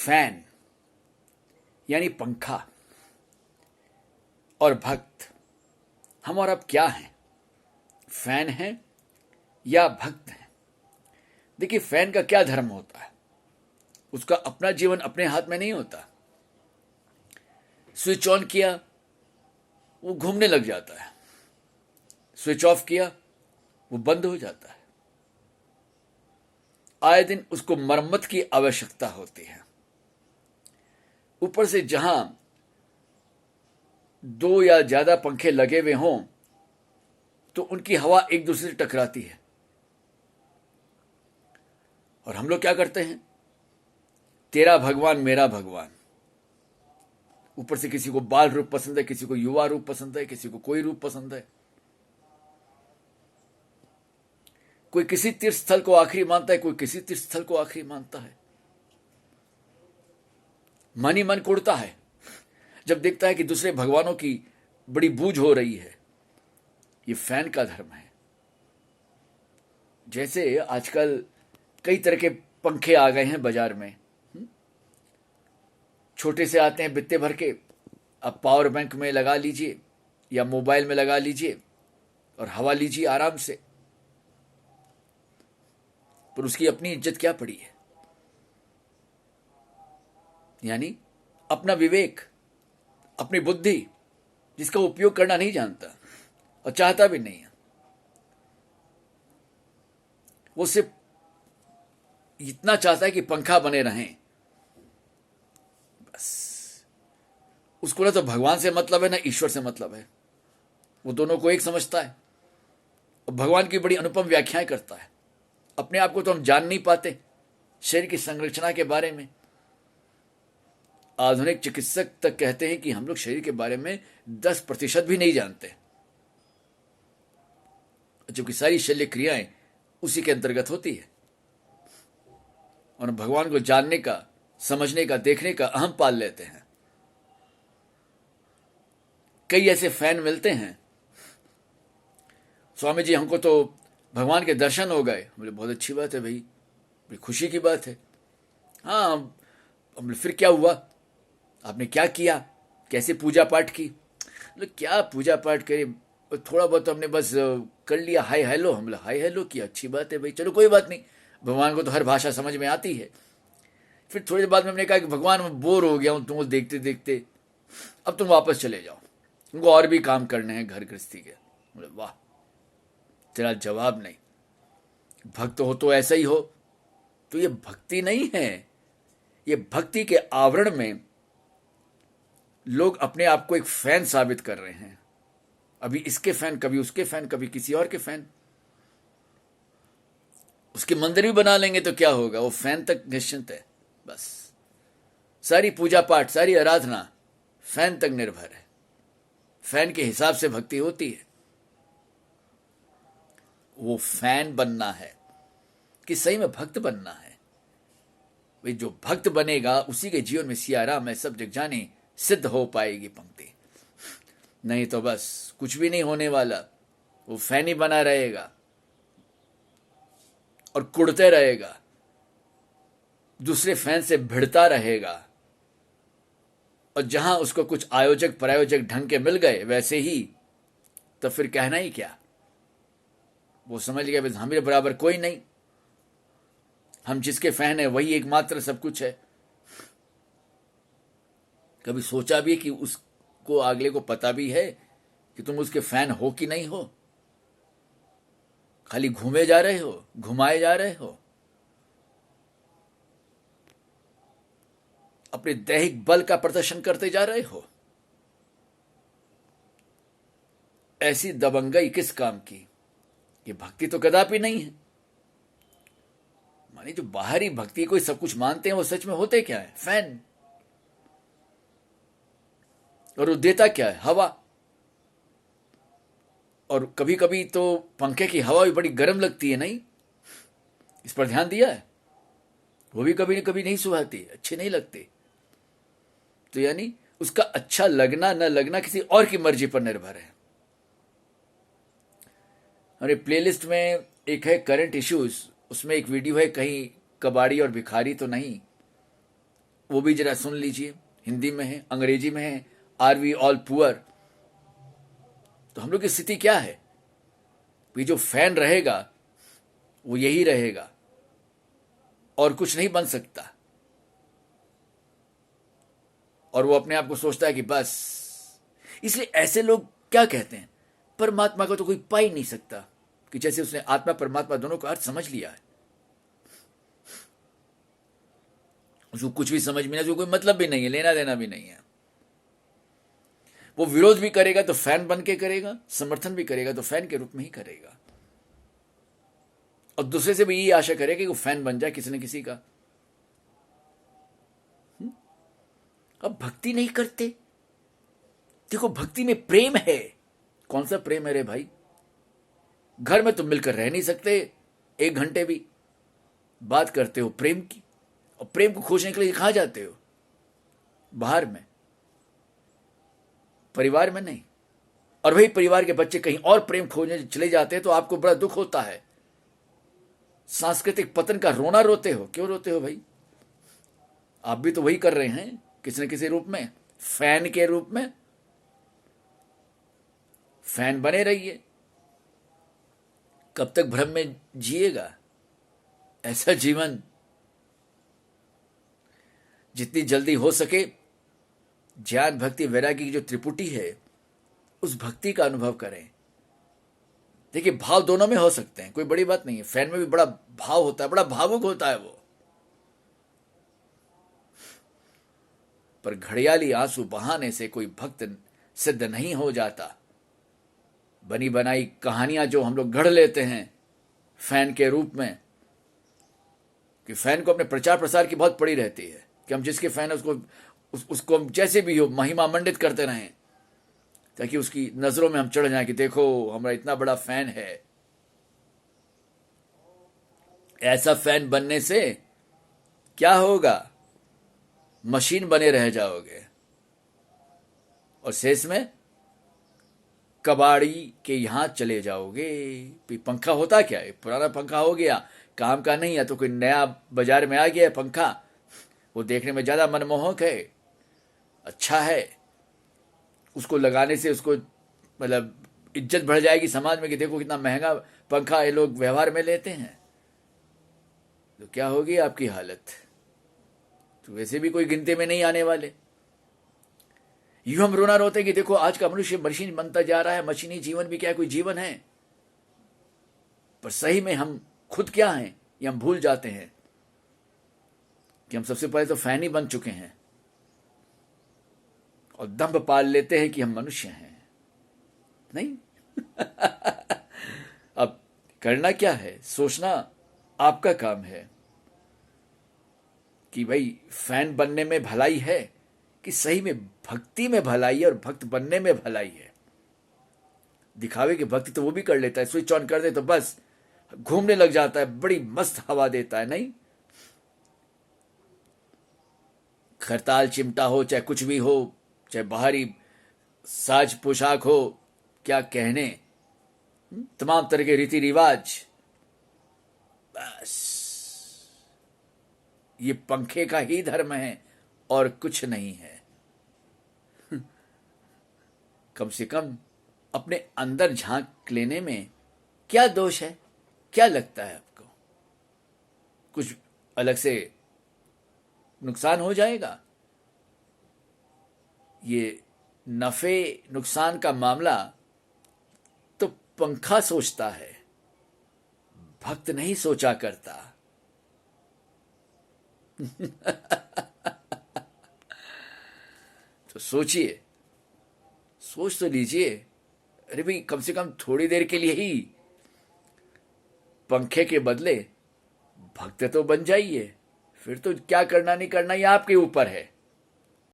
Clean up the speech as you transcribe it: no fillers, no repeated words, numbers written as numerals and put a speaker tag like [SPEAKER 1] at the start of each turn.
[SPEAKER 1] Fan यानी पंखा और भक्त, हम और अब क्या हैं? फैन हैं या भक्त हैं? देखिए, फैन का क्या धर्म होता है? उसका अपना जीवन अपने हाथ में नहीं होता। स्विच ऑन किया, वो घूमने लग जाता है। स्विच ऑफ किया, वो बंद हो जाता है। आए दिन उसको मरम्मत की आवश्यकता होती है। ऊपर से जहां दो या ज्यादा पंखे लगे हुए हों तो उनकी हवा एक दूसरे से टकराती है। और हम लोग क्या करते हैं? तेरा भगवान मेरा भगवान। ऊपर से किसी को बाल रूप पसंद है, किसी को युवा रूप पसंद है, किसी को कोई रूप पसंद है। कोई किसी तीर्थ स्थल को आखिरी मानता है, कोई किसी तीर्थ स्थल को आखिरी मानता है। मन ही मन कुड़ता है जब देखता है कि दूसरे भगवानों की बड़ी बूझ हो रही है। ये फैन का धर्म है। जैसे आजकल कई तरह के पंखे आ गए हैं बाजार में। छोटे से आते हैं बित्ते भर के, अब पावर बैंक में लगा लीजिए या मोबाइल में लगा लीजिए और हवा लीजिए आराम से। पर उसकी अपनी इज्जत क्या पड़ी है? यानी अपना विवेक, अपनी बुद्धि, जिसका उपयोग करना नहीं जानता और चाहता भी नहीं है। वो सिर्फ इतना चाहता है कि पंखा बने रहें, बस। उसको ना तो भगवान से मतलब है ना ईश्वर से मतलब है। वो दोनों को एक समझता है और भगवान की बड़ी अनुपम व्याख्याएं करता है। अपने आप को तो हम जान नहीं पाते शरीर की संरचना के बारे में। आधुनिक चिकित्सक तक कहते हैं कि हम लोग शरीर के बारे में 10% भी नहीं जानते, क्योंकि सारी शल्य क्रियाएं उसी के अंतर्गत होती है। और भगवान को जानने का, समझने का, देखने का अहम पाल लेते हैं। कई ऐसे फैन मिलते हैं, स्वामी जी हमको तो भगवान के दर्शन हो गए। बोले बहुत अच्छी बात है भाई, बड़ी खुशी की बात है। हाँ, बोले फिर क्या हुआ, आपने क्या किया, कैसे पूजा पाठ की? बोले क्या पूजा पाठ करी, थोड़ा बहुत हमने बस कर लिया, हाय हेलो। हम बोले हाय हेलो किया, अच्छी बात है भाई, चलो कोई बात नहीं, भगवान को तो हर भाषा समझ में आती है। फिर थोड़ी देर बाद में हमने कहा कि भगवान मैं बोर हो गया हूं तुमको देखते देखते, अब तुम वापस चले जाओ, तुमको और भी काम करने हैं घर गृहस्थी के। बोले वाह, तेरा जवाब नहीं। भक्त हो तो ऐसा ही हो। तो ये भक्ति नहीं है। ये भक्ति के आवरण में लोग अपने आप को एक फैन साबित कर रहे हैं। अभी इसके फैन, कभी उसके फैन, कभी किसी और के फैन। उसके मंदिर भी बना लेंगे तो क्या होगा, वो फैन तक निश्चिंत है। बस सारी पूजा पाठ, सारी आराधना फैन तक निर्भर है। फैन के हिसाब से भक्ति होती है। वो फैन बनना है कि सही में भक्त बनना है। वे जो भक्त बनेगा उसी के जीवन में सिया राम है सब जग जाने सिद्ध हो पाएगी पंक्ति। नहीं तो बस कुछ भी नहीं होने वाला। वो फैन ही बना रहेगा और कुड़ते रहेगा, दूसरे फैन से भिड़ता रहेगा। और जहां उसको कुछ आयोजक प्रायोजक ढंग के मिल गए वैसे ही, तो फिर कहना ही क्या। वो समझ गया बस हमारे बराबर कोई नहीं, हम जिसके फैन है वही एकमात्र सब कुछ है। कभी सोचा भी कि उसको अगले को पता भी है कि तुम उसके फैन हो कि नहीं हो? खाली घूमे जा रहे हो, घुमाए जा रहे हो, अपने दैहिक बल का प्रदर्शन करते जा रहे हो। ऐसी दबंगई किस काम की? ये भक्ति तो कदापि नहीं है। मानी जो बाहरी भक्ति को सब कुछ मानते हैं वो सच में होते क्या है? फैन। और वो देता क्या है? हवा। और कभी कभी तो पंखे की हवा भी बड़ी गर्म लगती है, नहीं? इस पर ध्यान दिया है? वो भी कभी न कभी नहीं सुहाती, अच्छे नहीं लगते। तो यानी उसका अच्छा लगना न लगना किसी और की मर्जी पर निर्भर है। हमारे प्लेलिस्ट में एक है करंट इश्यूज, उसमें एक वीडियो है, कहीं कबाड़ी और भिखारी तो नहीं। वो भी जरा सुन लीजिए, हिंदी में है, अंग्रेजी में है, आर वी ऑल पुअर। तो हम लोग की स्थिति क्या है? ये जो फैन रहेगा वो यही रहेगा और कुछ नहीं बन सकता। और वो अपने आप को सोचता है कि बस। इसलिए ऐसे लोग क्या कहते हैं, परमात्मा को तो कोई पा ही नहीं सकता, कि जैसे उसने आत्मा परमात्मा दोनों का अर्थ समझ लिया है, उसको कुछ भी समझ में नहीं, उसको कोई मतलब भी नहीं है, लेना देना भी नहीं है। वो विरोध भी करेगा तो फैन बन के करेगा, समर्थन भी करेगा तो फैन के रूप में ही करेगा, और दूसरे से भी यही आशा करेगा कि वो फैन बन जाए किसी न किसी का। अब भक्ति नहीं करते। देखो, भक्ति में प्रेम है। कौन सा प्रेम है रे भाई? घर में तुम मिलकर रह नहीं सकते, 1 घंटे भी बात करते हो प्रेम की, और प्रेम को खोजने के लिए कहां जाते हो? बाहर में, परिवार में नहीं। और वही परिवार के बच्चे कहीं और प्रेम खोजने चले जाते हैं तो आपको बड़ा दुख होता है। सांस्कृतिक पतन का रोना रोते हो। क्यों रोते हो भाई? आप भी तो वही कर रहे हैं किसी न किसी रूप में, फैन के रूप में। फैन बने रहिए। कब तक भ्रम में जिएगा? ऐसा जीवन जितनी जल्दी हो सके ज्ञान भक्ति वैराग्य की जो त्रिपुटी है उस भक्ति का अनुभव करें। देखिए, भाव दोनों में हो सकते हैं, कोई बड़ी बात नहीं है। फैन में भी बड़ा भाव होता है, बड़ा भावुक होता है वो, पर घड़ियाली आंसू बहाने से कोई भक्त सिद्ध नहीं हो जाता। बनी बनाई कहानियां जो हम लोग गढ़ लेते हैं फैन के रूप में, कि फैन को अपने प्रचार प्रसार की बहुत पड़ी रहती है कि हम जिसके फैन है उसको हम जैसे भी हो महिमा मंडित करते रहें, ताकि उसकी नजरों में हम चढ़ जाएं कि देखो हमारा इतना बड़ा फैन है। ऐसा फैन बनने से क्या होगा? मशीन बने रह जाओगे, और शेष में कबाड़ी के यहां चले जाओगे। पंखा होता क्या है? पुराना पंखा हो गया, काम का नहीं है, तो कोई नया बाजार में आ गया है पंखा, वो देखने में ज्यादा मनमोहक है, अच्छा है, उसको लगाने से उसको मतलब इज्जत बढ़ जाएगी समाज में कि देखो कितना महंगा पंखा ये लोग व्यवहार में लेते हैं। तो क्या होगी आपकी हालत? तो वैसे भी कोई गिनती में नहीं आने वाले। यूं हम रोना रोते कि देखो आज का मनुष्य मशीन बनता जा रहा है, मशीनी जीवन भी क्या कोई जीवन है? पर सही में हम खुद क्या हैं ये हम भूल जाते हैं कि हम सबसे पहले तो फैन ही बन चुके हैं, और दंभ पाल लेते हैं कि हम मनुष्य हैं। नहीं अब करना क्या है? सोचना आपका काम है कि भाई फैन बनने में भलाई है कि सही में भक्ति में भलाई है और भक्त बनने में भलाई है। दिखावे की भक्ति तो वो भी कर लेता है, स्विच ऑन कर दे तो बस घूमने लग जाता है, बड़ी मस्त हवा देता है। नहीं, खरताल चिमटा हो, चाहे कुछ भी हो, चाहे बाहरी साज पोशाक हो, क्या कहने, तमाम तरह के रीति रिवाज, बस ये पंखे का ही धर्म है और कुछ नहीं है। कम से कम अपने अंदर झांक लेने में क्या दोष है? क्या लगता है आपको? कुछ अलग से नुकसान हो जाएगा? ये नफे नुकसान का मामला तो पंखा सोचता है, भक्त नहीं सोचा करता। तो सोचिए, सोच तो लीजिए। अरे भाई, कम से कम थोड़ी देर के लिए ही पंखे के बदले भक्त तो बन जाइए। फिर तो क्या करना नहीं करना ये आपके ऊपर है।